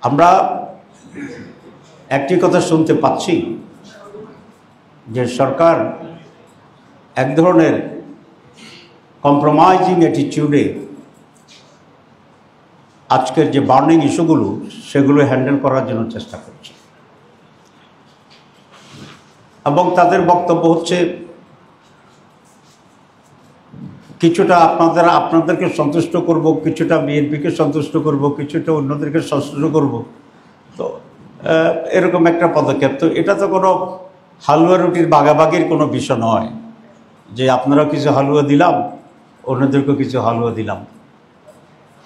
আমরা একটি কথা শুনতে পাচ্ছি যে সরকার এক ধরনের কম্প্রোমাইজিং অ্যাটিটিউডে আজকের যে বার্নিং ইস্যুগুলো সেগুলো হ্যান্ডেল করার জন্য চেষ্টা করছে এবং তাদের বক্তব্য হচ্ছে কিছুটা আপনাদেরকে সন্তুষ্ট করব, কিছুটা বিএনপিকে সন্তুষ্ট করব, কিছুটা অন্যদেরকে সন্তুষ্ট করব। তো এরকম একটা পদক্ষেপ। তো এটা তো কোনো হালুয়া রুটির বাগাবাগির কোনো বিষয় নয় যে আপনারা কিছু হালুয়া দিলাম, অন্যদেরকেও কিছু হালুয়া দিলাম।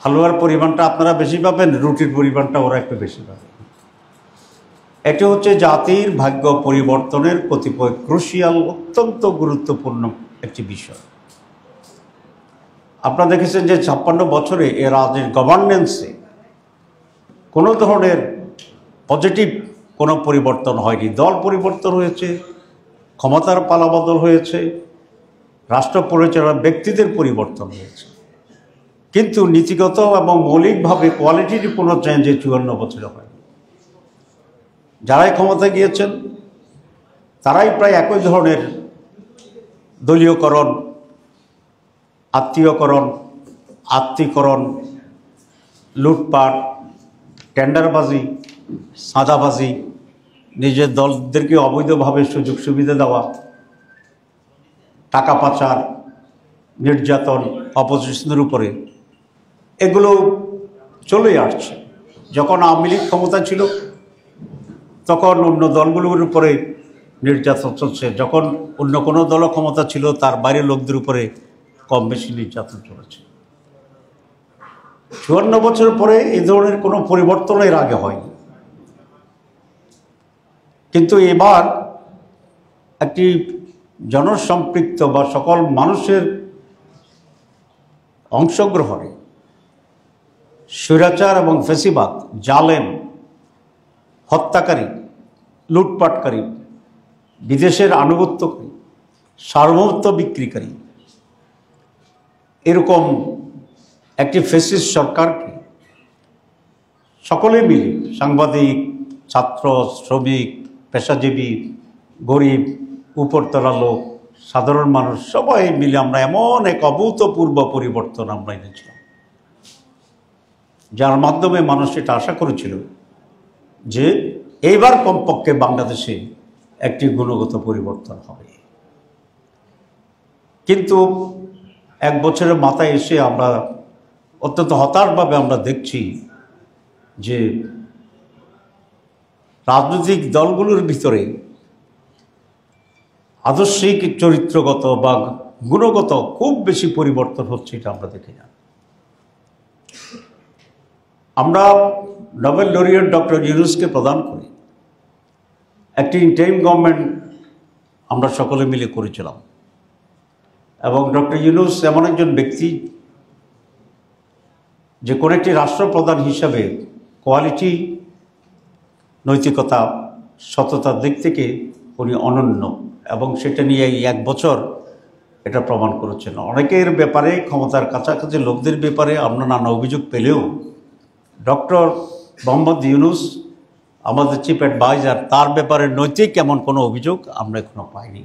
হালুয়ার পরিমাণটা আপনারা বেশি পাবেন, রুটির পরিমাণটা ওরা একটু বেশি পাবে। এটি হচ্ছে জাতির ভাগ্য পরিবর্তনের কতিপয় ক্রুশিয়াল, অত্যন্ত গুরুত্বপূর্ণ একটি বিষয়। আপনারা দেখেছেন যে 56 বছরে এ রাজ্যের গভর্নেন্সে কোনো ধরনের পজিটিভ কোনো পরিবর্তন হয়নি। দল পরিবর্তন হয়েছে, ক্ষমতার পালাবদল হয়েছে, রাষ্ট্র পরিচালনার ব্যক্তিদের পরিবর্তন হয়েছে, কিন্তু নীতিগত এবং মৌলিকভাবে কোয়ালিটির কোনো চেঞ্জ 54 বছরে হয়নি। যারাই ক্ষমতায় গিয়েছেন তারাই প্রায় একই ধরনের দলীয়করণ, আত্মীয়করণ, আত্মীকরণ, লুটপাট, টেন্ডারবাজি, সাদাবাজি, নিজের দলদেরকে অবৈধভাবে সুযোগ সুবিধা দেওয়া, টাকা পাচার, নির্যাতন অপোজিশনের উপরে, এগুলো চলে আসছে। যখন আওয়ামী লীগ ক্ষমতা ছিল তখন অন্য দলগুলোর উপরে নির্যাতন চলছে, যখন অন্য কোনো দল ক্ষমতা ছিল তার বাইরের লোকদের উপরে কম বেশি নির্যাতন চলেছে। 54 বছর পরে এই ধরনের কোনো পরিবর্তন এর আগে হয়নি। কিন্তু এবার একটি জনসম্পৃক্ত বা সকল মানুষের অংশগ্রহণে স্বৈরাচার এবং ফ্যাসিবাদ, জালেম, হত্যাকারী, লুটপাটকারী, বিদেশের আনুগত্যকারী, সার্বভৌমত্ব বিক্রিকারী, এরকম একটি ফ্যাসিস্ট সরকারকে সকলে মিলে, সাংবাদিক, ছাত্র, শ্রমিক, পেশাজীবী, গরিব, উপরতলা লোক, সাধারণ মানুষ, সবাই মিলে আমরা এমন এক অভূতপূর্ব পরিবর্তন আমরা এনেছিলাম, যার মাধ্যমে মানুষ এটা আশা করেছিল যে এইবার কমপক্ষে বাংলাদেশে একটি গুণগত পরিবর্তন হবে। কিন্তু এক বছরের মাথায় এসে আমরা অত্যন্ত হতাশভাবে আমরা দেখছি যে রাজনৈতিক দলগুলোর ভিতরে আদর্শিক, চরিত্রগত বা গুণগত খুব বেশি পরিবর্তন হচ্ছে, এটা আমরা দেখি না। আমরা নোবেল লরিয়েট ডক্টর ইউনূসকে প্রদান করি একটি ইন্টারিম গভর্নমেন্ট আমরা সকলে মিলে করেছিলাম, এবং ডক্টর ইউনূস এমন একজন ব্যক্তি যে কোনো একটি রাষ্ট্রপ্রধান হিসাবে কোয়ালিটি, নৈতিকতা, সততার দিক থেকে উনি অনন্য, এবং সেটা নিয়ে এই এক বছর এটা প্রমাণ করেছেন। অনেকের ব্যাপারে, ক্ষমতার কাছাকাছি লোকদের ব্যাপারে আমরা নানা অভিযোগ পেলেও ডক্টর মোহাম্মদ ইউনূস, আমাদের চিফ অ্যাডভাইজার, তার ব্যাপারে নৈতিক এমন কোনো অভিযোগ আমরা এখনো পাইনি।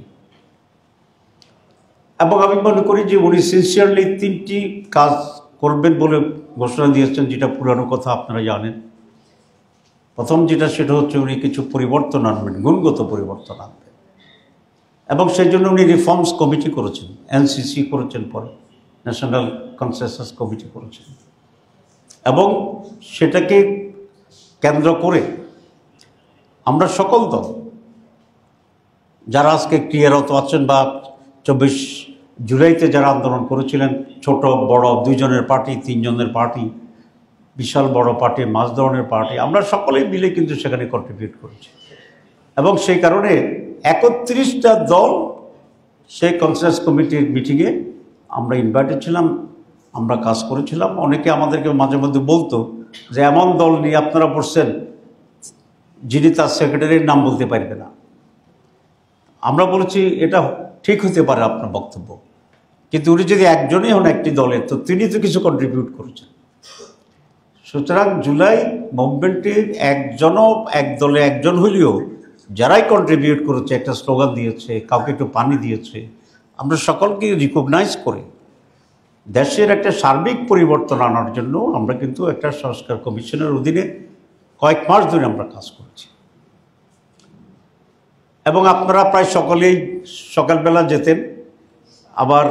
এবং আমি মনে করি যে উনি সিনসিয়ারলি 3টি কাজ করবেন বলে ঘোষণা দিয়েছেন, যেটা পুরানো কথা আপনারা জানেন। প্রথম যেটা, সেটা হচ্ছে উনি কিছু পরিবর্তন আনবেন, গুণগত পরিবর্তন আনবেন, এবং সেই জন্য উনি রিফর্মস কমিটি করেছেন, এনসিসি করেছেন, পরে ন্যাশনাল কনসেনসাস কমিটি করেছেন, এবং সেটাকে কেন্দ্র করে আমরা সকল দল যারা আজকে ক্রিয়ারত আছেন বা 24 জুলাইতে যারা আন্দোলন করেছিলেন, ছোট বড় 2 জনের পার্টি, 3 জনের পার্টি, বিশাল বড় পার্টি, মাঝ ধরনের পার্টি, আমরা সকলেই মিলে কিন্তু সেখানে কন্ট্রিবিউট করেছি। এবং সেই কারণে 31টা দল সেই কনসেনসাস কমিটির মিটিংয়ে আমরা ইনভাইটেড ছিলাম, আমরা কাজ করেছিলাম। অনেকে আমাদেরকে মাঝে মধ্যে বলতো যে এমন দল নিয়ে আপনারা পড়ছেন যিনি তার সেক্রেটারির নাম বলতে পারবে না। আমরা বলেছি এটা ঠিক হতে পারে আপনার বক্তব্য, কিন্তু উনি যদি একজনই হন একটি দলের, তো তিনি তো কিছু কন্ট্রিবিউট করেছেন। সুতরাং জুলাই মুভমেন্টের একজনও এক দলে একজন হইলেও যারাই কন্ট্রিবিউট করেছে, একটা স্লোগান দিয়েছে, কাউকে একটু পানি দিয়েছে, আমরা সকলকে রিকগনাইজ করে দেশের একটা সার্বিক পরিবর্তন আনার জন্য আমরা কিন্তু একটা সংস্কার কমিশনের অধীনে কয়েক মাস ধরে আমরা কাজ করছি। এবং আপনারা প্রায় সকলেই সকালবেলা যেতেন, আবার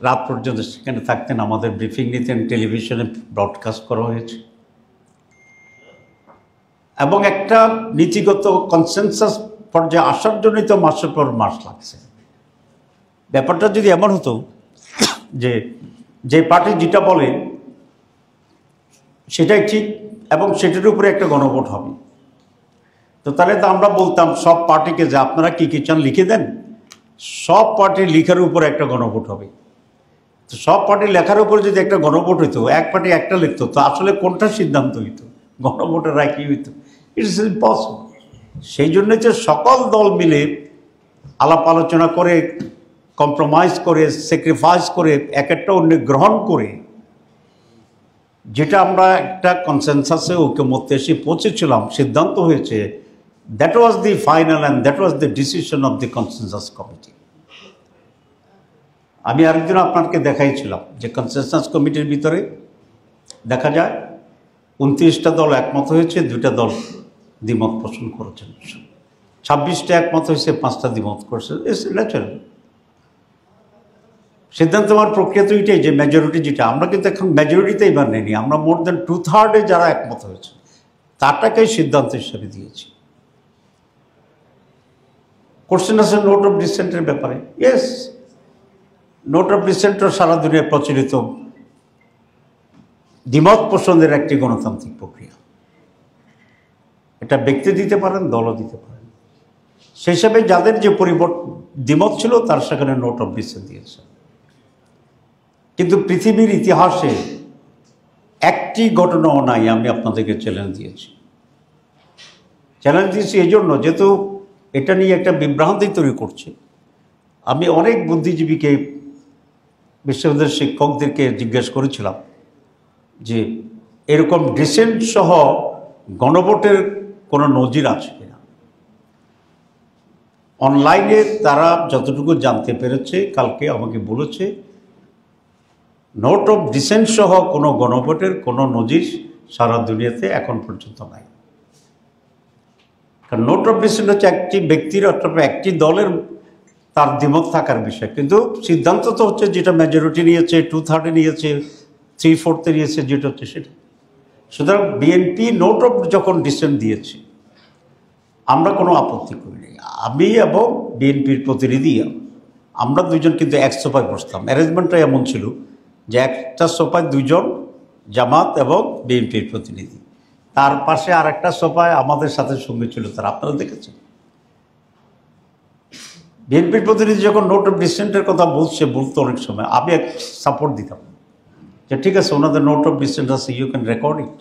রাত পর্যন্ত সেখানে থাকতেন, আমাদের ব্রিফিং নিতেন, টেলিভিশনে ব্রডকাস্ট করা হয়েছে। এবং একটা নীতিগত কনসেনসাস পর্যায়ে আসার জন্যই তো মাসের পর মাস লাগছে। ব্যাপারটা যদি এমন হতো যে পার্টি যেটা বলে সেটাই ঠিক এবং সেটার উপরে একটা গণভোট হবে, তো তাহলে তো আমরা বলতাম সব পার্টিকে যে আপনারা কী কী চান লিখে দেন, সব পার্টির লিখার উপরে একটা গণভোট হবে। তো সব পার্টির লেখার উপরে যদি একটা গণভোট হইতো, এক পার্টি একটা লিখতো, তো আসলে কোনটা সিদ্ধান্ত হইতো, গণভোটের রায় হইতো? It's impossible. সেই জন্য যে সকল দল মিলে আলাপ আলোচনা করে, কম্প্রোমাইজ করে, স্যাক্রিফাইস করে, এক একটা অন্য গ্রহণ করে, যেটা আমরা একটা কনসেনসাসে ঐক্যমত্যে এসে পৌঁছেছিলাম, সিদ্ধান্ত হয়েছে, that was the final and that was the decision of the consensus committee. আমি আরেকদিন আপনাকে দেখাইছিলাম যে কনসেনসাস কমিটির ভিতরে দেখা যায় 29টা দল একমত হয়েছে, 2টা দল দ্বিমত পোষণ করেছেন, 26টা একমত হয়েছে, 5টা দ্বিমত করেছে। It's natural. সিদ্ধান্ত হওয়ার প্রক্রিয়া তো এটাই যে মেজরিটি যেটা, আমরা কিন্তু এখন মেজরিটিতে এবার নেই, আমরা মোর দেন 2/3 যারা একমত হয়েছে তারটাকেই সিদ্ধান্ত হিসেবে দিয়েছি। কোশ্চেন আছে নোট অফ ডিসেন্টের ব্যাপারে। ইয়েস, নোট অফ ডিসেন্টও সারা দুনিয়ায় প্রচলিত দ্বিমত পোষণের একটি গণতান্ত্রিক প্রক্রিয়া। এটা ব্যক্তি দিতে পারেন, দলও দিতে পারেন। সেই হিসাবে যাদের যে দ্বিমত ছিল তার সেখানে নোট অফ ডিসেন্ট দিয়েছে। কিন্তু পৃথিবীর ইতিহাসে একটি ঘটনাও নাই, আমি আপনাদেরকে চ্যালেঞ্জ দিয়েছি এই জন্য যেহেতু এটা নিয়ে একটা বিভ্রান্তি তৈরি করছে। আমি অনেক বুদ্ধিজীবীকে, বিশ্ববিদ্যালয়ের শিক্ষকদেরকে জিজ্ঞেস করেছিলাম যে এরকম ডিসেন্ট সহ গণভোটের কোনো নজির আছে কিনা। অনলাইনে তারা যতটুকু জানতে পেরেছে কালকে আমাকে বলেছে নোট অফ ডিসেন্ট সহ কোনো গণভোটের কোনো নজির সারা দুনিয়াতে এখন পর্যন্ত নাই। কারণ নোট অফ ডিসেন্ট হচ্ছে একটি ব্যক্তির অথবা একটি দলের তার দ্বিমত থাকার বিষয়, কিন্তু সিদ্ধান্ত তো হচ্ছে যেটা মেজরিটি নিয়েছে, 2/3 নিয়েছে, 3/4 নিয়েছে, যেটা হচ্ছে সেটা। সুতরাং বিএনপি নোট অফ যখন ডিসেন্ট দিয়েছে আমরা কোনো আপত্তি করিনি। আমি এবং বিএনপির প্রতিনিধি আমরা দুজন কিন্তু এক সোফায় বসতাম। অ্যারেঞ্জমেন্টটা এমন ছিল যে একটা সোফায় 2 জন জামাত এবং বিএনপির প্রতিনিধি, তার পাশে আর একটা সোফায় আমাদের সাথে সঙ্গে ছিল তারা। আপনারা দেখেছেন বিএনপির প্রতিনিধি যখন নোট অফ ডিসেন্টের কথা বলতো অনেক সময় আমি এক সাপোর্ট দিতাম যে ঠিক আছে ওনাদের নোট অফ ডিসেন্ট আছে, ইউ ক্যান রেকর্ড ইট।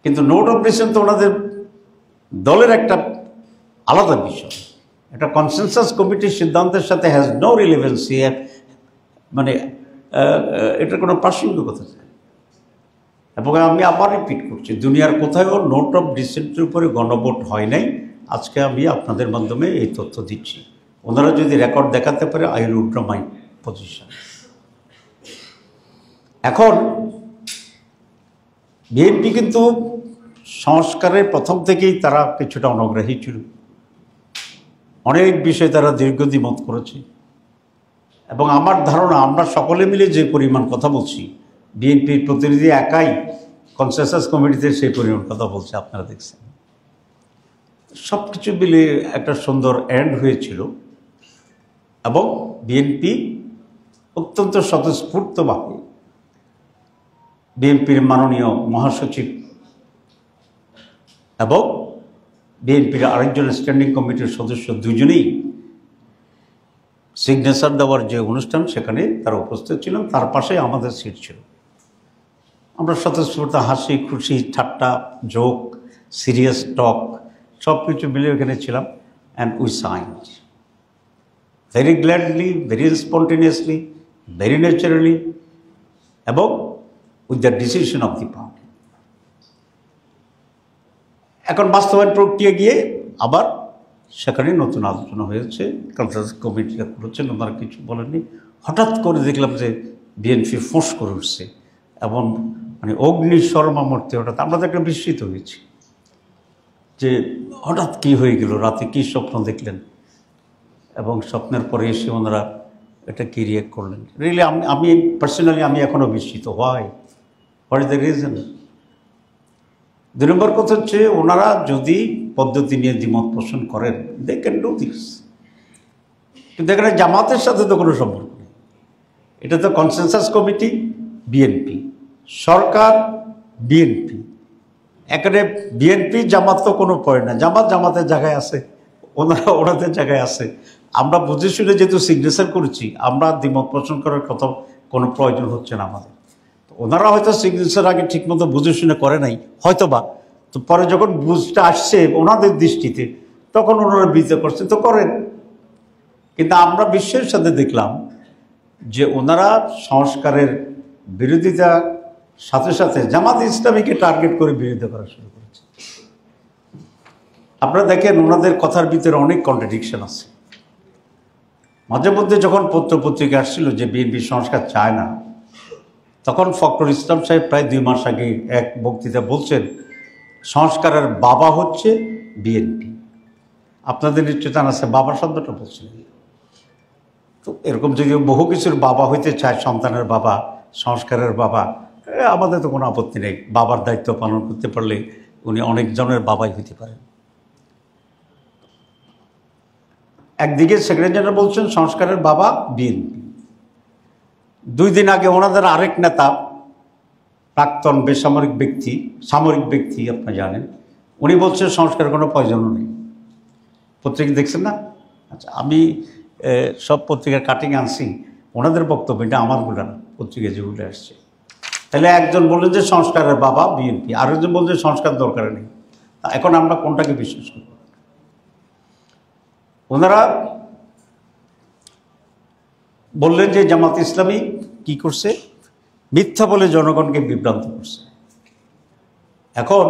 কিন্তু নোট অফ ডিসেন্ট তো ওনাদের দলের একটা আলাদা বিষয়, একটা কনসেনসাস কমিটির সিদ্ধান্তের সাথে হ্যাজ নো রিলেভেন্সি, মানে এটা কোনো প্রাসঙ্গিকতা নেই। এবং আমি আবার রিপিট করছি, দুনিয়ার কোথাও নোট অফ ডিসেন্টের উপরে গণভোট হয় নাই। আজকে আমি আপনাদের মাধ্যমে এই তথ্য দিচ্ছি, ওনারা যদি রেকর্ড দেখাতে পারে I will withdraw my position. এখন বিএনপি কিন্তু সংস্কারের প্রথম থেকেই তারা কিছুটা অনগ্রাহী ছিল, অনেক বিষয়ে তারা দীর্ঘ দ্বিমত করেছে। এবং আমার ধারণা আমরা সকলে মিলে যে পরিমাণ কথা বলছি, বিএনপির প্রতিনিধি একাই কনসেনসাস কমিটিতে সেই পরিমাণ কথা বলছে, আপনারা দেখছেন। সব কিছু মিলে একটা সুন্দর এন্ড হয়েছিল এবং বিএনপি অত্যন্ত স্বতঃস্ফূর্তভাবে বিএনপির মাননীয় মহাসচিব এবং বিএনপির আরেকজন স্ট্যান্ডিং কমিটির সদস্য দুজনেই সিগনেচার দেওয়ার যে অনুষ্ঠান সেখানে তারা উপস্থিত ছিলেন, তার পাশে আমাদের সিট ছিল। আমরা স্বতঃস্ফূর্ত হাসি খুশি ঠাট্টা জোক সিরিয়াস টক সব কিছু মিলে ওখানে ছিলাম। And we signed very gladly, very spontaneously, very naturally, এবং with the decision of the party. এখন বাস্তবায়ন প্রক্রিয়া গিয়ে আবার সেখানে নতুন আলোচনা হয়েছে, কনসালটেন্সি কমিটিরা করেছেন, ওনারা কিছু বলেননি। হঠাৎ করে দেখলাম যে বিএনপি ফোঁস করে উঠছে এবং মানে অগ্নিশর্মা মূর্তি। হঠাৎ আমরা তো একটা বিস্মিত হয়েছি যে হঠাৎ কী হয়ে গেল, রাতে কী স্বপ্ন দেখলেন এবং স্বপ্নের পরে এসে ওনারা এটা কি রিয়েক্ট করলেন। রিয়েলি আমি পার্সোনালি আমি এখনও বিস্মিত। What is the reason? 2 নম্বর কথা হচ্ছে, ওনারা যদি পদ্ধতি নিয়ে দ্বিমত পোষণ করেন, দে ক্যান ডু দিস, কিন্তু এখানে জামাতের সাথে তো কোনো সম্পর্ক নেই। এটা তো কনসেনসাস কমিটি বিএনপি, সরকার বিএনপি, এখানে বিএনপি জামাত তো কোনো পয়েন্ট না। জামাত জামাতের জায়গায় আছে, ওনারা ওনাদের জায়গায় আছে। আমরা বুঝে শুনে যেহেতু সিগনেচার করেছি, আমরা দ্বিমত পোষণ করার কথা কোনো প্রয়োজন হচ্ছে না আমাদের। ওনারা হয়তো সিগনেচার আগে ঠিকমতো বুঝে শুনে করে নাই হয়তো বা, তো পরে যখন বুঝটা আসছে ওনাদের দৃষ্টিতে তখন ওনারা বিরোধিতা করছেন, তো করেন। কিন্তু আমরা বিশ্বের সাথে দেখলাম যে ওনারা সংস্কারের বিরোধিতা সাথে সাথে জামাত ইসলামীকে টার্গেট করে বিরোধিতা করা শুরু করেছে। আপনারা দেখেন ওনাদের কথার ভিতরে অনেক কন্ট্রাডিকশন আছে। মাঝে মধ্যে যখন পত্রপত্রিকা আসছিল যে বিএনপি সংস্কার চায় না, তখন ফখরুল ইসলাম সাহেব প্রায় 2 মাস আগে এক বক্তৃতা বলছেন সংস্কারের বাবা হচ্ছে বিএনপি। আপনাদের নিশ্চয় জানা আছে বাবা শব্দটা বলছিলেন। তো এরকম যদি বহু কিছুর বাবা হইতে চায়, সন্তানের বাবা, সংস্কারের বাবা, আমাদের তো কোনো আপত্তি নেই। বাবার দায়িত্ব পালন করতে পারলে উনি অনেকজনের বাবাই হইতে পারেন। একদিকে সেক্রেটারি জেনারেল বলছেন সংস্কারের বাবা বিএনপি। 2 দিন আগে ওনাদের আরেক নেতা, প্রাক্তন বেসামরিক ব্যক্তি, সামরিক ব্যক্তি আপনারা জানেন, উনি বলছেন সংস্কারের কোনো প্রয়োজনও নেই। পত্রিকা দেখছেন না? আচ্ছা, আমি সব পত্রিকার কাটিং আনছি, ওনাদের বক্তব্য, এটা আমারগুলো না, পত্রিকায় যেগুলো আসছে। তাহলে একজন বললেন যে সংস্কারের বাবা বিএনপি, আরেকজন বলছে সংস্কার দরকার নেই। এখন আমরা কোনটাকে বিশ্বাস করব? ওনারা বললেন যে জামাত ইসলামী কি করছে, মিথ্যা বলে জনগণকে বিভ্রান্ত করছে। এখন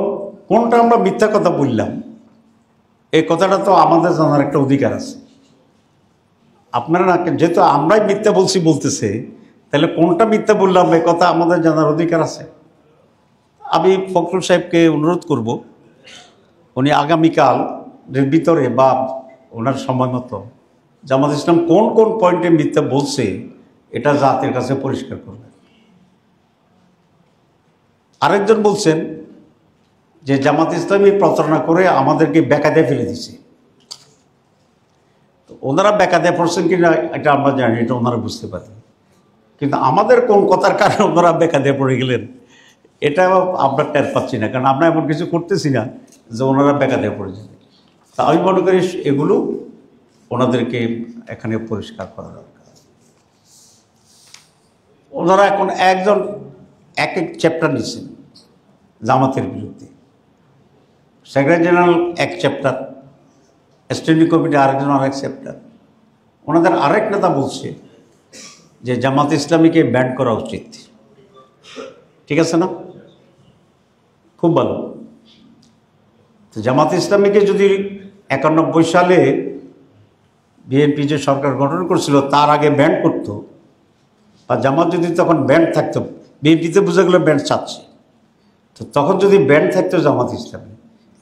কোনটা আমরা মিথ্যা কথা বললাম, এই কথাটা তো আমাদের জানার একটা অধিকার আছে। আপনারা না, যেহেতু আমরাই মিথ্যা বলছি বলতেছে, তাহলে কোনটা মিথ্যা বললাম এই কথা আমাদের জানার অধিকার আছে। আমি ফখরুল সাহেবকে অনুরোধ করব, উনি আগামীকালের ভিতরে বা ওনার সময় মতো জামাত ইসলাম কোন কোন পয়েন্টে মিথ্যা বলছে এটা জাতির কাছে পরিষ্কার করবে। আরেকজন বলছেন যে জামাত ইসলামী প্রতারণা করে আমাদেরকে বেকায়দায় ফেলে দিছে। তো ওনারা বেকায়দায় পড়ছেন কিনা এটা আমরা জানি, এটা ওনারা বুঝতে পারেন, কিন্তু আমাদের কোন কথার কারণে ওনারা বেকায়দায় পড়ে গেলেন এটা আমরা টের পাচ্ছি না, কারণ আমরা এমন কিছু করতেছি না যে ওনারা বেকায়দায় পড়ে যাবে। তা আমি মনে করি এগুলো ওনাদেরকে এখানে পরিষ্কার করা দরকার। ওনারা এখন একজন এক চ্যাপ্টার নিচ্ছেন জামাতের বিরুদ্ধে, সেক্রেটারি জেনারেল এক চ্যাপ্টার, স্ট্যান্ডিং কমিটি আরেকজন আরেক চ্যাপ্টার। ওনাদের আরেক নেতা বলছে যে জামাত ইসলামীকে ব্যান করা উচিত। ঠিক আছে না? খুব ভালো। তো জামাত ইসলামীকে যদি 91 সালে বিএনপি যে সরকার গঠন করছিল তার আগে ব্যান্ড করত, বা জামাত যদি তখন ব্যান্ড থাকতো, বিএনপিতে বোঝা গেল ব্যান্ড চাচ্ছে, তো তখন যদি ব্যান্ড থাকতো জামাত ইসলামী,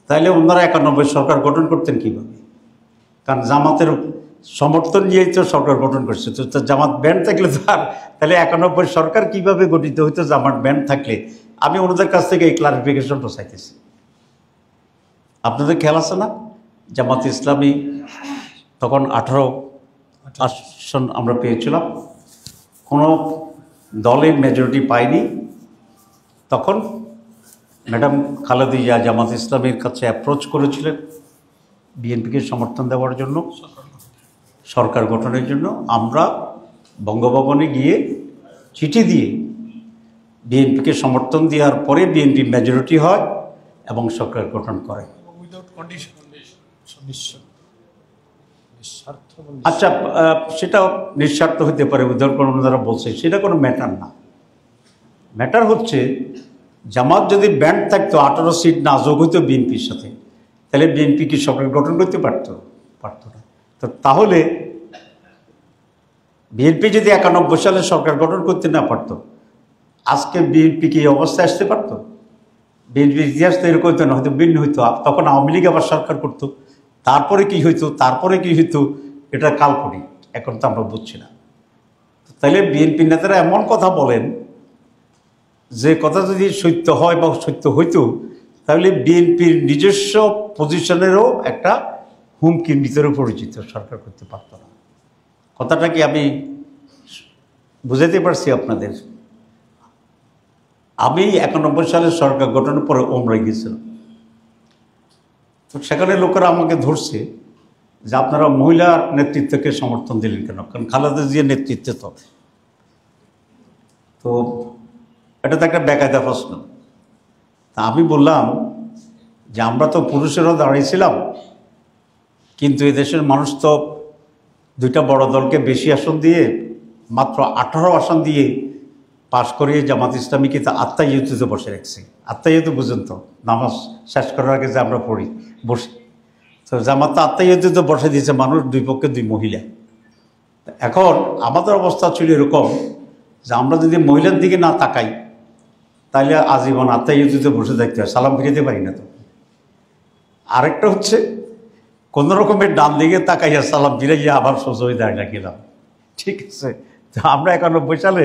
তাহলে ওনারা 91 সরকার গঠন করতেন কীভাবে? কারণ জামাতের সমর্থন নিয়েই তো সরকার গঠন করছে। তো জামাত ব্যান্ড থাকলে তো আর তাহলে 91 সরকার কীভাবে গঠিত হইতো জামাত ব্যান্ড থাকলে? আমি ওনাদের কাছ থেকে এই ক্লারিফিকেশনটা চাইতেছি। আপনাদের খেয়াল আছে না, জামাত ইসলামী তখন 18 আসন আমরা পেয়েছিলাম, কোনো দলে মেজরিটি পায়নি। তখন ম্যাডাম খালেদা জিয়া জামাত ইসলামীর কাছে অ্যাপ্রোচ করেছিলেন বিএনপিকে সমর্থন দেওয়ার জন্য, সরকার গঠনের জন্য। আমরা বঙ্গভবনে গিয়ে চিঠি দিয়ে বিএনপিকে সমর্থন দেওয়ার পরে বিএনপি মেজরিটি হয় এবং সরকার গঠন করে। আচ্ছা, সেটা নিঃস্বার্থ হতে পারে, উদাহরণ যারা বলছে সেটা কোনো ম্যাটার না। ম্যাটার হচ্ছে জামাত যদি ব্যান্ড থাকতো 18 সিট না যোগ হইতো বিএনপির সাথে, তাহলে বিএনপি কি সরকার গঠন করতে পারতো না। তো তাহলে বিএনপি যদি 91 সালে সরকার গঠন করতে না পারতো, আজকে বিএনপি কি এই অবস্থায় আসতে পারতো? বিএনপির ইতিহাস তো এরকম হতো না, হয়তো ভিন্ন হইতো। তখন আওয়ামী লীগ আবার সরকার করতো, তারপরে কি হইতো এটা কাল্পনিক, এখন তো আমরা বুঝছি না। তাইলে বিএনপি নেতারা এমন কথা বলেন যে কথা যদি সত্য হয় বা সত্য হইতো, তাহলে বিএনপির নিজস্ব পজিশনেরও একটা হুমকির ভিতরে পরিচিত, সরকার করতে পারত না। কথাটা কি আমি বুঝাতে পারছি আপনাদের? আমি 91 সালে সরকার গঠনের পরে ওমরায় গিয়েছিলাম। তো সেখানে লোকেরা আমাকে ধরছে যে আপনারা মহিলার নেতৃত্বকে সমর্থন দিলেন কেন, কারণ খালেদা জিয়ার নেতৃত্বে তো এটা তো একটা বেকায়দা প্রশ্ন। তা আমি বললাম যে আমরা তো পুরুষেরও দাঁড়িয়েছিলাম, কিন্তু এদেশের মানুষ তো দুইটা বড় দলকে বেশি আসন দিয়ে, মাত্র 18 আসন দিয়ে পাশ করিয়ে জামাত ইসলামীকে তো আত্মাইয়ুতে বসে রাখছে। আত্মাইয়ুত বুঝেন তো, নামাজ শেষ করার আগে যে আমরা পড়ি বসে, তো জামাত তো আত্মাইয়ুতে বসে দিয়েছে মানুষ, দুই পক্ষে দুই মহিলা। এখন আমাদের অবস্থা ছিল এরকম যে আমরা যদি মহিলার দিকে না তাকাই, তাহলে আজীবন আত্মাইয়ুতে বসে থাকতে হয়, সালাম ফিরাতে পারি না। তো আরেকটা হচ্ছে কোনো রকমের ডান দিকে তাকাইয়া সালাম ফিরাইয়া আবার সোজা হয়ে দাঁড়িয়ে গেলাম, ঠিক আছে। তো আমরা 91 সালে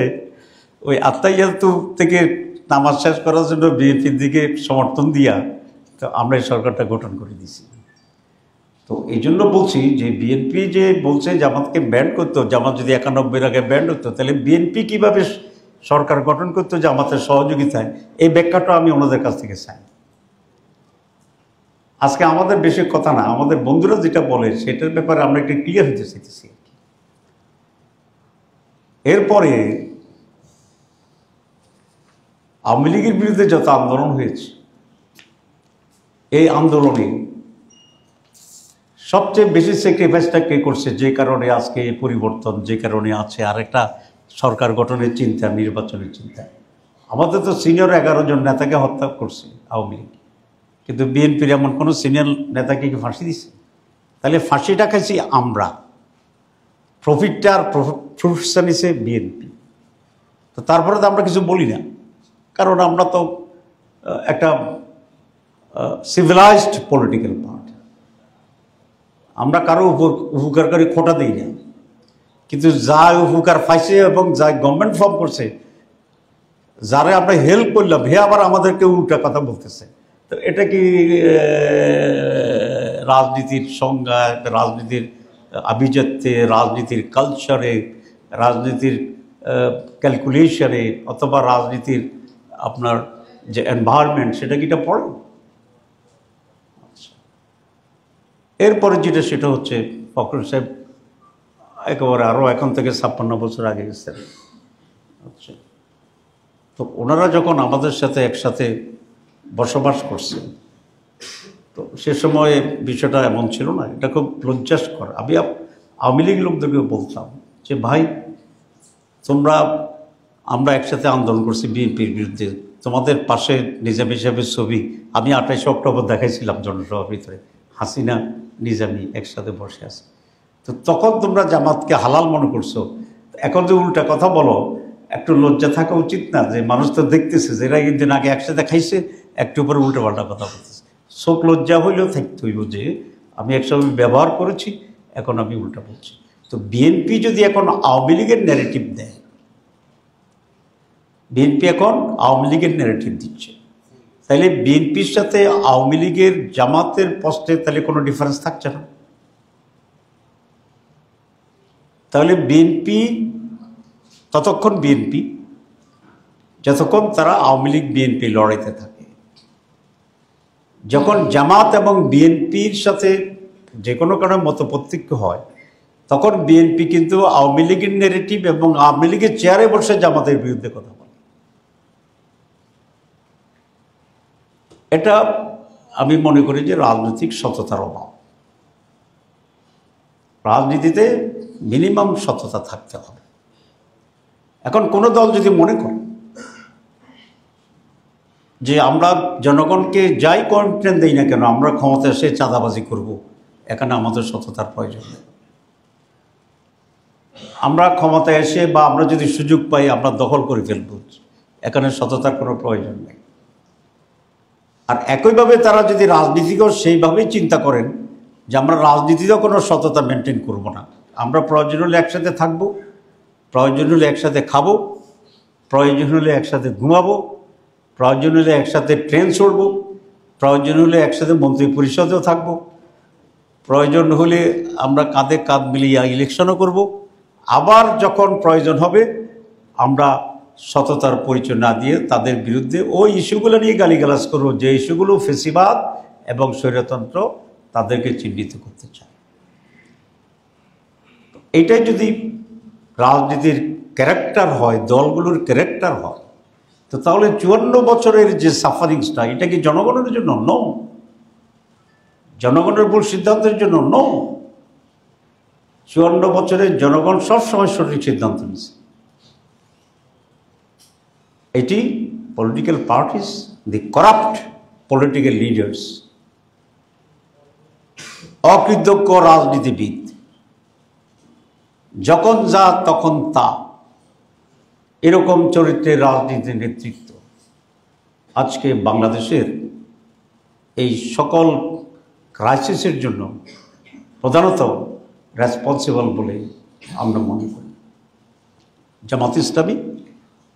ওই আত্মাইয়াতু থেকে নামাজ শেষ করার জন্য বিএনপির দিকে সমর্থন দিয়া তো আমরা এই সরকারটা গঠন করে দিয়েছি। তো এই জন্য বলছি যে বিএনপি যে বলছে জামাতকে ব্যান্ড করতো, জামাত যদি 91 আগে ব্যান্ড হতো, তাহলে বিএনপি কীভাবে সরকার গঠন করতো জামাতের সহযোগিতায়, এই ব্যাখ্যাটা আমি ওনাদের কাছ থেকে চাই। আজকে আমাদের বেশি কথা না, আমাদের বন্ধুরা যেটা বলে সেটার ব্যাপারে আমরা একটু ক্লিয়ার হতে চাইতেছি। এরপরে আওয়ামী লীগের বিরুদ্ধে যত আন্দোলন হয়েছে, এই আন্দোলনে সবচেয়ে বেশি স্যাক্রিফাইসটা কে করছে, যে কারণে আজকে এই পরিবর্তন, যে কারণে আছে আরেকটা সরকার গঠনের চিন্তা, নির্বাচনের চিন্তা। আমাদের তো সিনিয়র 11 জন নেতাকে হত্যা করছে আওয়ামী লীগ, কিন্তু বিএনপির এমন কোনো সিনিয়র নেতাকে কি ফাঁসি দিছে? তাহলে ফাঁসিটা খাইছি আমরা, প্রফিটটা আর প্রফেশন হিসেবে বিএনপি। তো তারপরে তো আমরা কিছু বলি না, কারণ আমরা তো একটা সিভিলাইজড পলিটিক্যাল পার্টি, আমরা কারো উপকারকারী খোটা দিই না। কিন্তু যা উপকার পাইছে এবং যা গভর্নমেন্ট ফর্ম করছে, যারা আমরা হেল্প করলাম, হে আবার আমাদেরকে উল্টা কথা বলতেছে। তো এটা কি রাজনীতির সংজ্ঞা, রাজনীতির আভিজাত্যে, রাজনীতির কালচারে, রাজনীতির ক্যালকুলেশনে, অথবা রাজনীতির আপনার যে এনভায়রনমেন্ট, সেটা কি এটা পড়ে? এরপরে যেটা সেটা হচ্ছে ফখরুল সাহেব একেবারে আরও এখন থেকে 56 বছর আগে গেছেন। আচ্ছা, তো ওনারা যখন আমাদের সাথে একসাথে বসবাস করছেন, তো সে সময় বিষয়টা এমন ছিল না, এটা খুব লজ্জাস্কর। আমি আওয়ামী লীগ লোকদেরকে বলতাম যে ভাই, আমরা একসাথে আন্দোলন করছি বিএনপির বিরুদ্ধে, তোমাদের পাশে নিজামী সাহেবের ছবি আমি 28 অক্টোবর দেখাইছিলাম জনসভার ভিতরে, হাসিনা নিজামী একসাথে বসে আছে। তো তখন তোমরা জামাতকে হালাল মনে করছো, এখন যে উল্টা কথা বলো, একটু লজ্জা থাকা উচিত না? যে মানুষ তো দেখতেছে যে এরা কিন্তু আগে একসাথে খাইছে, একটু পরে উল্টো পাল্টা কথা বলতেছে। শোক লজ্জা হইলেও থাকতে হইব যে আমি একসময় ব্যবহার করেছি, এখন আমি উল্টা বলছি। তো বিএনপি যদি এখন আওয়ামী লীগের ন্যারেটিভ দেয়, বিএনপি এখন আওয়ামী লীগের ন্যারেটিভ দিচ্ছে, তাহলে বিএনপির সাথে আওয়ামী লীগের জামাতের পোস্টে তাহলে কোনো ডিফারেন্স থাকছে না। তাহলে বিএনপি ততক্ষণ বিএনপি যতক্ষণ তারা আওয়ামী লীগ বিএনপি লড়াইতে থাকে। যখন জামাত এবং বিএনপির সাথে যে কোনো কারণে মতপার্থক্য হয়, তখন বিএনপি কিন্তু আওয়ামী লীগের ন্যারেটিভ এবং আওয়ামী লীগের চেয়ারে বসে জামাতের বিরুদ্ধে কথা বলে। এটা আমি মনে করি যে রাজনৈতিক সততার অভাব। রাজনীতিতে মিনিমাম সততা থাকতে হবে। এখন কোনো দল যদি মনে করে যে আমরা জনগণকে যাই কনফিডেন্স দিই না কেন আমরা ক্ষমতায় এসে চাঁদাবাজি করব, এখানে আমাদের সততার প্রয়োজন নেই। আমরা ক্ষমতায় এসে বা আমরা যদি সুযোগ পাই আমরা দখল করে ফেলব, এখানে সততার কোনো প্রয়োজন নেই। আর একইভাবে তারা যদি রাজনীতিকেও সেইভাবেই চিন্তা করেন যে আমরা রাজনীতিতেও কোনো সততা মেনটেন করব না, আমরা প্রয়োজন হলে একসাথে থাকবো, প্রয়োজন হলে একসাথে খাবো, প্রয়োজন হলে একসাথে ঘুমাবো, প্রয়োজন হলে একসাথে ট্রেন চড়বো, প্রয়োজন হলে একসাথে মন্ত্রী পরিষদেও থাকবো, প্রয়োজন হলে আমরা কাঁধে কাঁধ মিলিয়ে ইলেকশনও করব, আবার যখন প্রয়োজন হবে আমরা সততার পরিচয় না দিয়ে তাদের বিরুদ্ধে ওই ইস্যুগুলো নিয়ে গালিগালাজ করবো, যে ইস্যুগুলো ফেসিবাদ এবং স্বৈরতন্ত্র তাদেরকে চিহ্নিত করতে চায়। এটাই যদি রাজনীতির ক্যারেক্টার হয়, দলগুলোর ক্যারেক্টার হয়, তো তাহলে 54 বছরের যে সাফারিংসটা এটা কি জনগণের জন্য? নো। জনগণের ভুল সিদ্ধান্তের জন্য? নো। 54 বছরের জনগণ সবসময় সঠিক সিদ্ধান্ত নিয়েছে। এটি পলিটিক্যাল পার্টিস, দি করাপ্ট পলিটিক্যাল লিডার্স, অকৃতজ্ঞ রাজনীতিবিদ, যখন যা তখন তা, এরকম চরিত্রের রাজনীতির নেতৃত্ব আজকে বাংলাদেশের এই সকল ক্রাইসিসের জন্য প্রধানত রেসপন্সিবল বলে আমরা মনে করি। জামাত ইসলামী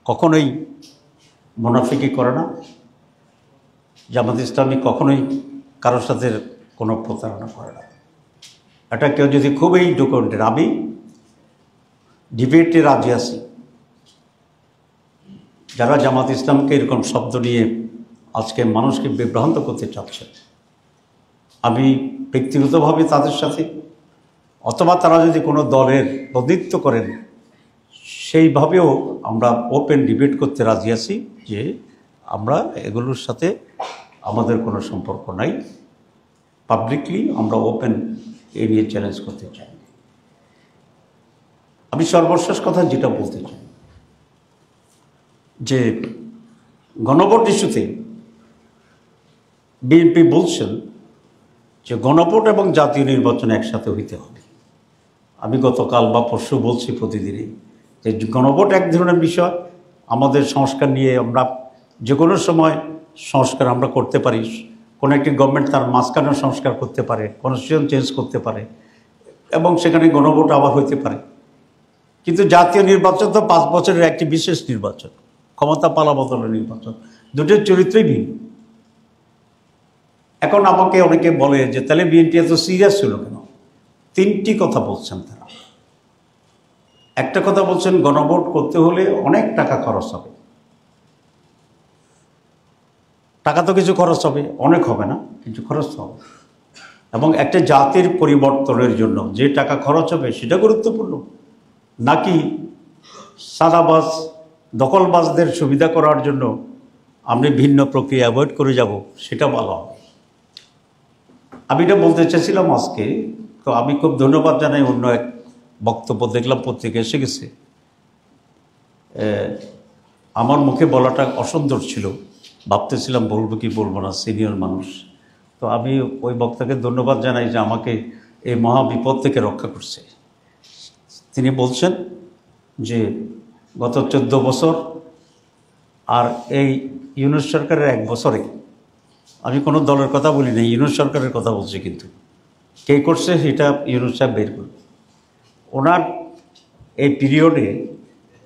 কখনোই মুনাফিকি করে না, জামাত ইসলামী কখনোই কারোর সাথে কোনো প্রতারণা করে না। এটা কেউ যদি খুবই ডকুমেন্টের, আমি ডিবেটে রাজি আছি, যারা জামাত ইসলামকে এরকম শব্দ নিয়ে আজকে মানুষকে বিভ্রান্ত করতে চাচ্ছে, আমি ব্যক্তিগতভাবে তাদের সাথে, অথবা তারা যদি কোনো দলের প্রতিনিধিত্ব করেন সেইভাবেও আমরা ওপেন ডিবেট করতে রাজি আছি, যে আমরা এগুলোর সাথে আমাদের কোনো সম্পর্ক নাই, পাবলিকলি আমরা ওপেন এ নিয়ে চ্যালেঞ্জ করতে চাই। আমি সর্বশেষ কথা যেটা বলতে চাই, যে গণভোট ইস্যুতে বিএনপি বলছেন যে গণভোট এবং জাতীয় নির্বাচন একসাথে হইতে হবে। আমি গতকাল বা পরশু বলছি প্রতিদিনই যে গণভোট এক ধরনের বিষয়, আমাদের সংস্কার নিয়ে আমরা যে কোনো সময় সংস্কার আমরা করতে পারি, কোনো একটি গভর্নমেন্ট তার মাঝখানে সংস্কার করতে পারে, কনস্টিটিউশন চেঞ্জ করতে পারে, এবং সেখানে গণভোট আবার হইতে পারে। কিন্তু জাতীয় নির্বাচন তো 5 বছরের একটি বিশেষ নির্বাচন, ক্ষমতা পালাবদলের নির্বাচন, দুটোর চরিত্রই ভিন্ন। এখন আমাকে অনেকে বলে যে তাহলে বিএনপি এত সিরিয়াস ছিল কেন? 3টি কথা বলছেন তারা। একটা কথা বলছেন গণভোট করতে হলে অনেক টাকা খরচ হবে। টাকা তো কিছু খরচ হবে, অনেক হবে না, কিছু খরচ হবে, এবং একটা জাতির পরিবর্তনের জন্য যে টাকা খরচ হবে সেটা গুরুত্বপূর্ণ, নাকি সাদাবাজ দখলবাজদের সুবিধা করার জন্য আমি ভিন্ন প্রক্রিয়া অ্যাভয়েড করে যাব সেটা ভালো হবে। আমি এটা বলতে চাইছিলাম আজকে, তো আমি খুব ধন্যবাদ জানাই, অন্য এক বক্তব্য দেখলাম পত্রিকা এসে গেছে, আমার মুখে বলাটা অসুন্দর ছিল, ভাবতেছিলাম বলবো কি বলবো না, সিনিয়র মানুষ। তো আমি ওই বক্তাকে ধন্যবাদ জানাই যে আমাকে এই মহা বিপদ থেকে রক্ষা করছে। তিনি বলছেন যে গত 14 বছর আর এই ইউনূস সরকারের 1 বছরে, আমি কোনো দলের কথা বলি না, ইউনূস সরকারের কথা বলছি, কিন্তু কে করছে সেটা ইউনূস সাহেব বের করবে। ওনার এই পিরিয়ডে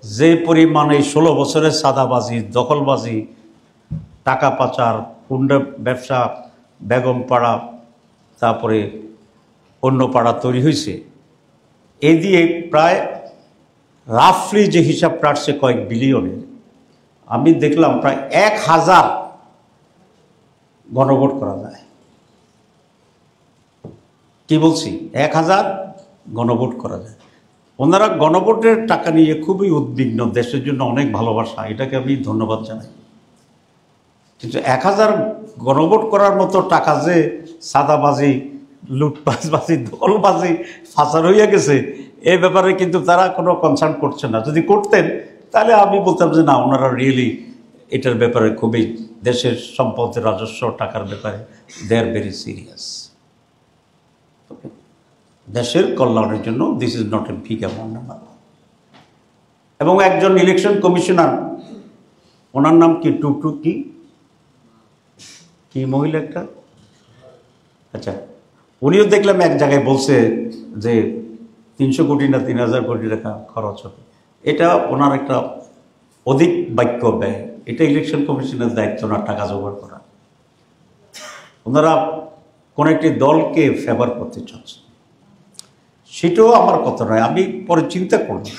যে পরিমাণে 16 বছরের সাদাবাজি, দখলবাজি, টাকা পাচার, হুন্ডা ব্যবসা, বেগম পাড়া, তারপরে অন্য পাড়া তৈরি হয়েছে, এ দিয়ে প্রায় রাফলি যে হিসাবটা আসছে কয়েক বিলিয়নের, আমি দেখলাম প্রায় 1000 গণভোট করা যায়। কি বলছি? 1000 গণভোট করা যায়। ওনারা গণভোটের টাকা নিয়ে খুবই উদ্বিগ্ন, দেশের জন্য অনেক ভালোবাসা, এটাকে আমি ধন্যবাদ জানাই। কিন্তু 1000 গণভোট করার মতো টাকা যে সাদাবাজি, লুটপাটবাজি, দখলবাজি ফাঁসার হইয়া গেছে, এই ব্যাপারে কিন্তু তারা কোনো কনসার্ন করছে না। যদি করতেন তাহলে আমি বলতাম যে না, ওনারা রিয়েলি এটার ব্যাপারে খুবই দেশের সম্পদের রাজস্ব টাকার ব্যাপারে দে আর ভেরি সিরিয়াস। দেশের কল্যাণের জন্য this is not a big amount number. এবং একজন ইলেকশন কমিশনার, ওনার নাম কি টুকটুক কি মহিলা একটা, আচ্ছা, উনিও দেখলাম এক জায়গায় বলছে যে 300 কোটি না 3000 কোটি টাকা খরচ হবে। এটা ওনার একটা অধিক বাক্য ব্যয়। এটা ইলেকশন কমিশনের দায়িত্ব না টাকা জোগাড় করা। ওনারা কোনো একটি দলকে ফেভার করতে চাচ্ছে, সেটাও আমার কথা নয়। আমি পরে চিন্তা করলাম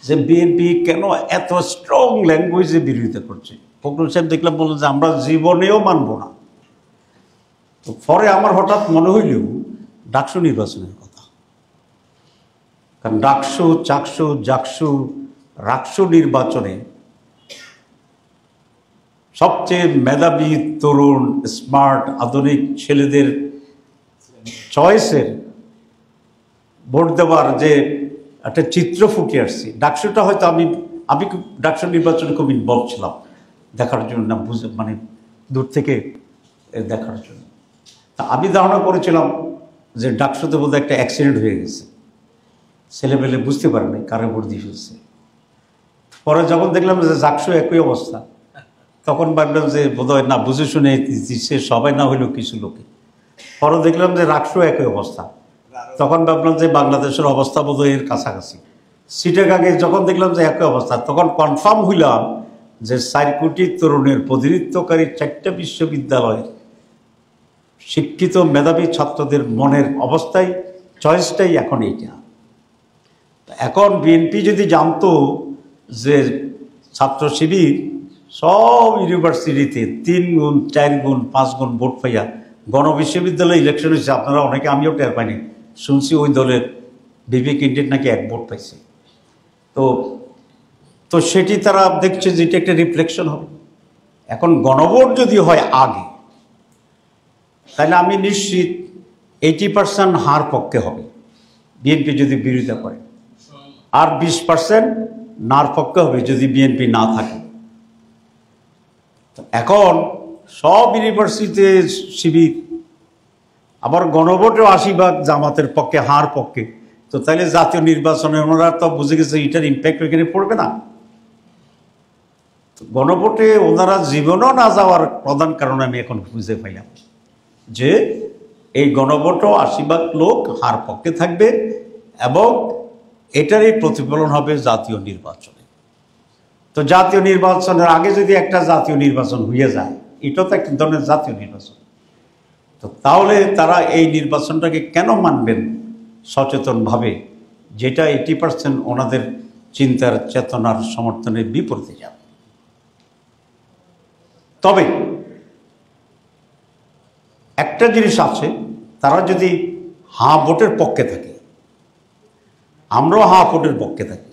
যে বিএনপি কেন এত স্ট্রং ল্যাঙ্গুয়েজে বিরোধিতা করছে। ফখরুল সাহেব দেখলাম বলল যে আমরা জীবনেও মানব না। তো পরে আমার হঠাৎ মনে হইল ডাকসু নির্বাচনের কথা, কারণ ডাকসু, চাকসু, জাকসু, রাকসু নির্বাচনে সবচেয়ে মেধাবী, তরুণ, স্মার্ট, আধুনিক ছেলেদের চয়েসের ভোট দেওয়ার যে একটা চিত্র ফুটে আসছে। ডাকসুটা হয়তো আমি ডাকসু নির্বাচনে খুব ইনভলভ ছিলাম দেখার জন্য, না বুঝে মানে দূর থেকে দেখার জন্য। তা আমি ধারণা করেছিলাম যে ডাকসুতে বোধহয় একটা অ্যাক্সিডেন্ট হয়ে গেছে, ছেলেমেলে বুঝতে পারে নাই কারে ভোট দিয়ে ফেলছে। পরে যখন দেখলাম যে জাকসু একই অবস্থা, তখন ভাবলাম যে বোধহয় না বুঝে শুনে দিচ্ছে, সবাই না হইলেও কিছু লোকে। পরে দেখলাম যে রাকসু একই অবস্থা, তখন ভাবলাম যে বাংলাদেশের অবস্থা বোধহয় এর কাছাকাছি। সিটাগাঙে যখন দেখলাম যে একই অবস্থা, তখন কনফার্ম হইলাম যে 4 কোটি তরুণের প্রতিনিধিত্বকারী 4টা বিশ্ববিদ্যালয়ের শিক্ষিত মেধাবী ছাত্রদের মনের অবস্থায় চয়েসটাই এখন এইটা। এখন বিএনপি যদি জানতো যে ছাত্র শিবির সব ইউনিভার্সিটিতে 3 গুণ 4 গুণ 5 গুণ ভোট পাইয়া গণবিশ্ববিদ্যালয় ইলেকশন হয়েছে, আপনারা অনেকে, আমিও টের পাইনি, শুনছি ওই দলের বিপি ক্যান্ডিডেট নাকি 1 ভোট পাইছে। তো সেটি তারা দেখছে যে এটা একটা রিফ্লেকশন হবে। এখন গণভোট যদি হয় আগে, তাহলে আমি নিশ্চিত 80% হার পক্ষে হবে বিএনপি যদি বিরোধিতা করে, আর 20% নার পক্ষে হবে যদি বিএনপি না থাকে। এখন সব ইউনিভার্সিটিতে শিবির, আবার গণভোটেও 80% জামাতের পক্ষে, হার পক্ষে। তো তাহলে জাতীয় নির্বাচনে ওনারা তো বুঝে গেছে এটার ইম্প্যাক্ট ওইখানে পড়বে না। গণভোটে ওনারা জীবনও না যাওয়ার প্রধান কারণ আমি এখন বুঝে পাইলাম যে এই গণভোটও 80% লোক হার পক্ষে থাকবে, এবং এটারই প্রতিফলন হবে জাতীয় নির্বাচনে। তো জাতীয় নির্বাচনের আগে যদি একটা জাতীয় নির্বাচন হয়ে যায়, এটা তো একটা ধরনের জাতীয় নির্বাচন, তো তাহলে তারা এই নির্বাচনটাকে কেন মানবেন সচেতনভাবে, যেটা 80% ওনাদের চিন্তার চেতনার সমর্থনের বিপরীতে যাবে। তবে একটা জিনিস আছে, তারা যদি হাঁ ভোটের পক্ষে থাকে, আমরাও হাঁ ভোটের পক্ষে থাকি,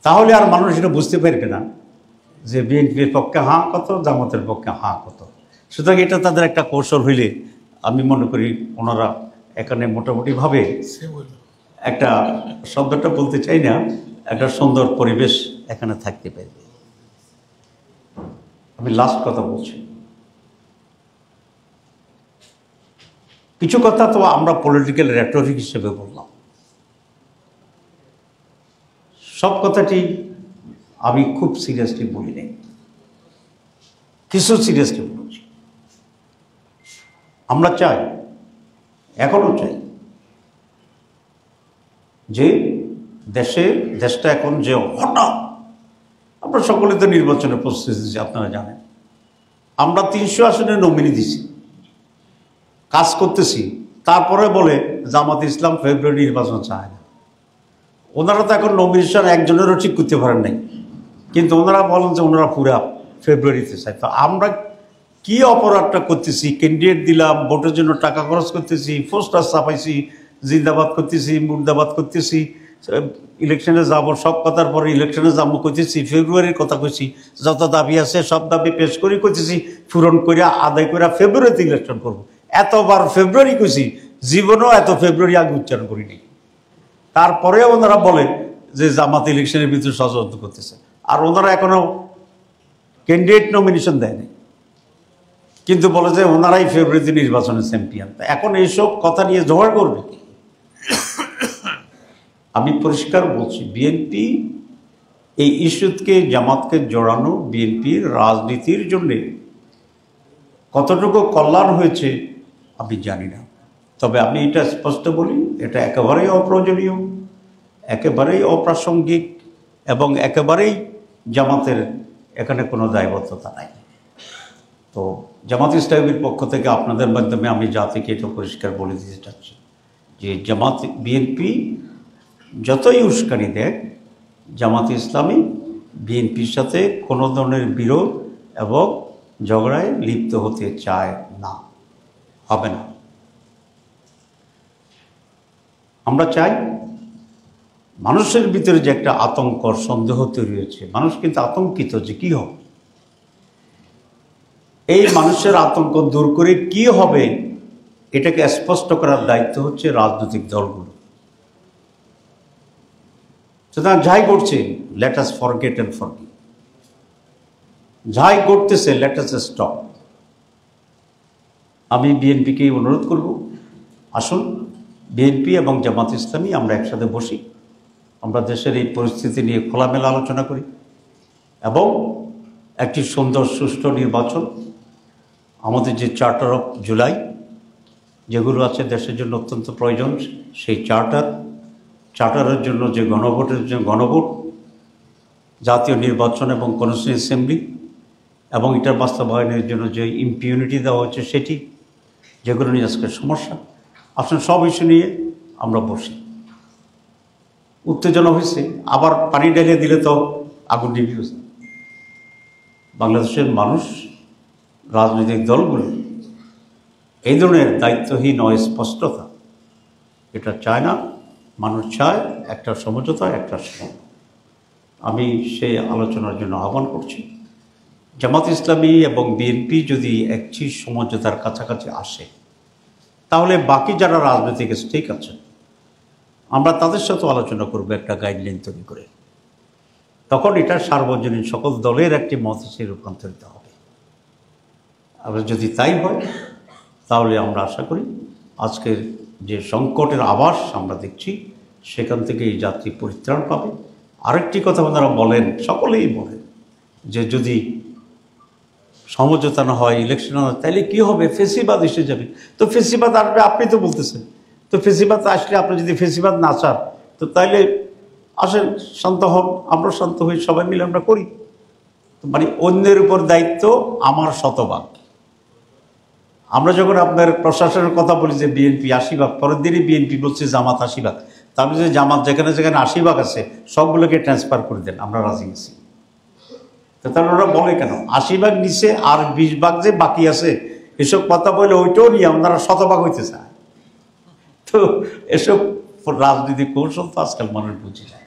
তাহলে আর মানুষ এটা বুঝতে পারবে না যে বিএনপির পক্ষে হাঁ কত, জামাতের পক্ষে হাঁ কত। সুতরাং এটা তাদের একটা কৌশল হইলে আমি মনে করি ওনারা এখানে মোটামুটিভাবে একটা, শব্দটা বলতে চাই না, একটা সুন্দর পরিবেশ এখানে থাকতে পারবে। আমি লাস্ট কথা বলছি, কিছু কথা তো আমরা পলিটিক্যাল রেটরিক হিসেবে বললাম, সব কথাটি আমি খুব সিরিয়াসলি বলি নাই, কিছু সিরিয়াসলি বলছি। আমরা চাই, এখনো চাই যে দেশটা এখন যে হঠাৎ, আমরা সকলে তো নির্বাচনের প্রস্তুতি দিচ্ছি, আপনারা জানেন। আমরা 300 আসনে নমিনি দিছি, কাজ করতেছি, তারপরে বলে জামাত ইসলাম ফেব্রুয়ারি নির্বাচন চায় না। ওনারা তো এখন নমিনেশন একজনেরও ঠিক করতে পারেন নাই, কিন্তু ওনারা বলেন যে ওনারা পুরা ফেব্রুয়ারিতে চায়। তো আমরা কি অপরাধটা করতেছি? ক্যান্ডিডেট দিলাম, ভোটের জন্য টাকা খরচ করতেছি, পোস্টার ছাপাইছি, জিন্দাবাদ করতেছি, মুর্দাবাদ করতেছি, ইলেকশনে যাব, সব কথার পরে ইলেকশনে যাবো করতেছি, ফেব্রুয়ারির কথা কইছি, যত দাবি আছে সব দাবি পেশ করে করতেছি, পূরণ করিয়া আদায় করিয়া ফেব্রুয়ারিতে ইলেকশন করবো। এতবার ফেব্রুয়ারি কইছি, জীবনেও এত ফেব্রুয়ারি আগে উচ্চারণ করিনি। তারপরে ওনারা বলে যে জামাত ইলেকশনের ভিতরে ষড়যন্ত্র করতেছে, আর ওনারা এখনো ক্যান্ডিডেট নমিনেশন দেয়নি। কিন্তু বলে যে ওনারাই ফেব্রুয়ারিতে নির্বাচনের চ্যাম্পিয়ন। এখন এইসব কথা নিয়ে ঝগড়া করবে। আমি পরিষ্কার বলছি, বিএনপি এই ইস্যুকে জামাতকে জড়ানো বিএনপির রাজনীতির জন্যে কতটুকু কল্যাণ হয়েছে আমি জানি না। তবে আমি এটা স্পষ্ট বলি, এটা একেবারেই অপ্রয়োজনীয়, একেবারেই অপ্রাসঙ্গিক এবং একেবারেই জামাতের এখানে কোনো দায়বদ্ধতা নাই। তো জামাত ইসলামীর পক্ষ থেকে আপনাদের মাধ্যমে আমি জাতিকে এটা পরিষ্কার বলে দিতে চাচ্ছি যে জামাত বিএনপি যতই উস্কানি দেয়, জামাত ইসলামী বিএনপির সাথে কোনো ধরনের বিরোধ এবং ঝগড়ায় লিপ্ত হতে চায় না, হবে না। আমরা চাই মানুষের ভিতরে যে একটা আতঙ্ক সন্দেহ তৈরি হয়েছে, মানুষ কিন্তু আতঙ্কিত যে কী হবে, এই মানুষের আতঙ্ক দূর করে কি হবে এটাকে স্পষ্ট করার দায়িত্ব হচ্ছে রাজনৈতিক দলগুলো। সুতরাং যাই করছে let us forget and forgive, যাই করতেছে লেট আস স্টপ। আমি বিএনপিকে অনুরোধ করব, আসুন বিএনপি এবং জামাত ইসলামী আমরা একসাথে বসি, আমরা দেশের এই পরিস্থিতি নিয়ে খোলামেলা আলোচনা করি এবং একটি সুন্দর সুষ্ঠু নির্বাচন, আমাদের যে চার্টার অফ জুলাই যেগুলো আছে দেশের জন্য অত্যন্ত প্রয়োজন, সেই চার্টারের জন্য যে গণভোটের যে গণভোট, জাতীয় নির্বাচন এবং কনস্টিটিউয়েন্সি অ্যাসেম্বলি এবং এটার বাস্তবায়নের জন্য যে ইম্পিউনিটি দেওয়া হচ্ছে সেটি, যেগুলো নিয়ে আজকের সমস্যা, আসলে সব ইস্যু নিয়ে আমরা বসি। উত্তেজনা হয়েছে, আবার পানি ঢেলে দিলে তো আগুন নিভে গেছে। বাংলাদেশের মানুষ, রাজনৈতিক দলগুলো এই ধরনের দায়িত্বহীন অস্পষ্টতা এটা চায় না। মানুষ চায় একটা সমঝোতা, একটা সমাধান। আমি সেই আলোচনার জন্য আহ্বান করছি। জামাত ইসলামী এবং বিএনপি যদি একটি সমঝোতার কাছাকাছি আসে, তাহলে বাকি যারা রাজনৈতিক স্টেক আছে আমরা তাদের সাথে আলোচনা করব একটা গাইডলাইন তৈরি করে। তখন এটা সার্বজনীন সকল দলের একটি মত হিসেবে রূপান্তরিত হবে। আর যদি তাই হয় তাহলে আমরা আশা করি আজকের যে সংকটের আভাস আমরা দেখছি সেখান থেকে এই যাত্রী পরিত্রাণ পাবে। আরেকটি কথা ওনারা বলেন, সকলেই বলেন যে যদি সমঝোতা না হয়, ইলেকশন না হয়, তাহলে কী হবে? ফেসিবাদ এসে যাবে। তো ফেসিবাদ আসবে, আপনি তো বলতেছেন। তো ফেসিবাদ আসলে আপনি যদি ফেসিবাদ না চান, তো তাইলে আসেন শান্ত হন, আমরা শান্ত হই, সবাই মিলে আমরা করি। মানে অন্যের উপর দায়িত্ব আমার শতভাগ। আমরা যখন আপনার প্রশাসনের কথা বলি যে বিএনপি 80 ভাগ, পরের দিনই বিএনপি বলছে জামাত 80 ভাগ, তাহলে যে জামাত যেখানে যেখানে 80 ভাগ আছে সবগুলোকে ট্রান্সফার করে দেন, আমরা রাজি আছি। তো তাহলে ওরা বলে কেন 80 ভাগ নিচে আর 20 ভাগ যে বাকি আছে, এসব কথা বলে ওইটাও নিয়ে ওনারা শতভাগ হইতে চায়। তো এসব রাজনীতিক কৌশল তো আজকাল মানুষ বুঝে যায়।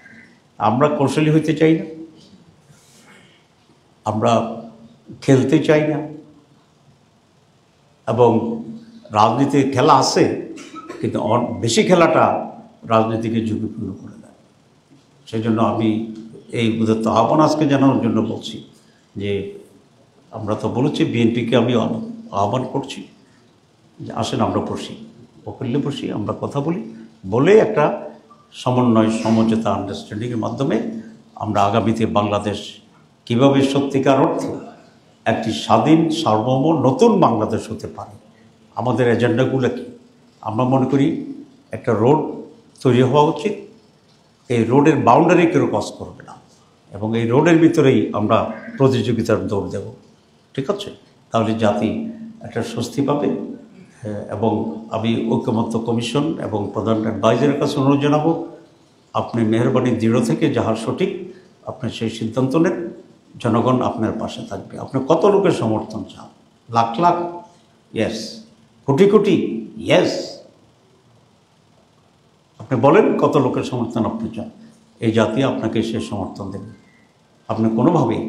আমরা কৌশলী হইতে চাই না, আমরা খেলতে চাই না, এবং রাজনীতির খেলা আছে কিন্তু বেশি খেলাটা রাজনীতিকে ঝুঁকিপূর্ণ করে দেয়। সেই জন্য আমি এই উদাত্ত আহ্বান আজকে জানানোর জন্য বলছি যে আমরা তো বলেছি বিএনপিকে আমি আহ্বান করছি যে আসেন আমরা বসি, বকুল্যে বসি, আমরা কথা বলি, বলে একটা সমন্বয়, সমঝোতা, আন্ডারস্ট্যান্ডিংয়ের মাধ্যমে আমরা আগামীতে বাংলাদেশ কীভাবে সত্যিকার অর্থে একটি স্বাধীন সার্বভৌম নতুন বাংলাদেশ হতে পারে, আমাদের এজেন্ডাগুলো কি। আমরা মনে করি একটা রোড তৈরি হওয়া উচিত, এই রোডের বাউন্ডারি কেউ ক্রস করবে না এবং এই রোডের ভিতরেই আমরা প্রতিযোগিতার দৌড় দেব, ঠিক আছে? তাহলে জাতি একটা স্বস্তি পাবে। এবং আমি ঐকমত্য কমিশন এবং প্রধান অ্যাডভাইজারের কাছে অনুরোধ জানাবো, আপনি মেহরবানি দৃঢ় থেকে যাহার সঠিক আপনি সেই সিদ্ধান্ত নেন, জনগণ আপনার পাশে থাকবে। আপনি কত লোকের সমর্থন চান? লাখ লাখ? ইয়েস। কোটি কোটি? ইয়েস। আপনি বলেন কত লোকের সমর্থন আপনি চান, এই জাতি আপনাকে সে সমর্থন দেবে। আপনি কোনোভাবেই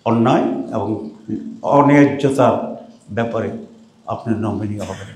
অন্যায় এবং অন্যায্যতার ব্যাপারে আপনি নমনীয় হবেন।